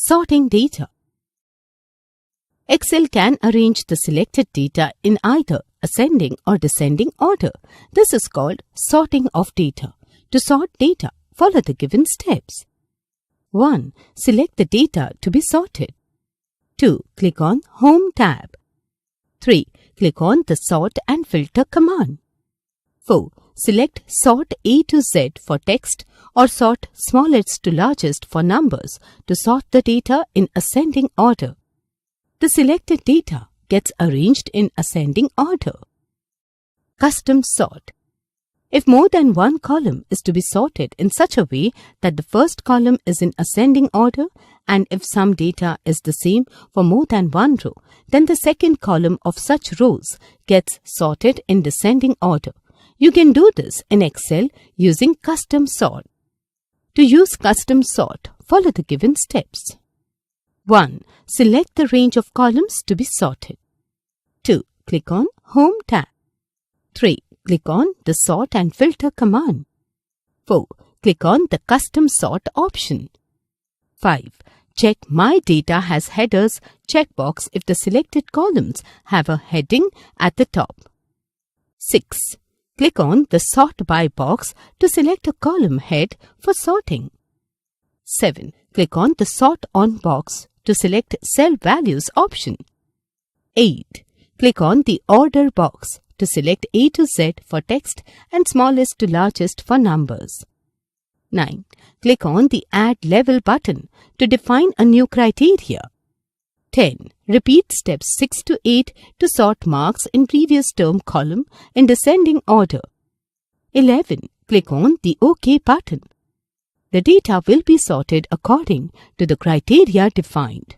Sorting data. Excel can arrange the selected data in either ascending or descending order. This is called sorting of data. To sort data, follow the given steps. 1. Select the data to be sorted. 2. Click on Home tab. 3. Click on the Sort and Filter command. 4. Select Sort A to Z for text or sort smallest to largest for numbers to sort the data in ascending order. The selected data gets arranged in ascending order. Custom sort. If more than one column is to be sorted in such a way that the first column is in ascending order, and if some data is the same for more than one row, then the second column of such rows gets sorted in descending order. You can do this in Excel using custom sort. To use custom sort, follow the given steps. 1. Select the range of columns to be sorted. 2. Click on Home tab. 3. Click on the Sort and Filter command. 4. Click on the Custom Sort option. 5. Check My Data has Headers checkbox if the selected columns have a heading at the top. 6. Click on the Sort By box to select a column head for sorting. 7. Click on the Sort On box to select Cell Values option. 8. Click on the Order box to select A to Z for text and smallest to largest for numbers. 9. Click on the Add Level button to define a new criteria. 10. Repeat steps 6 to 8 to sort marks in previous term column in descending order. 11. Click on the OK button. The data will be sorted according to the criteria defined.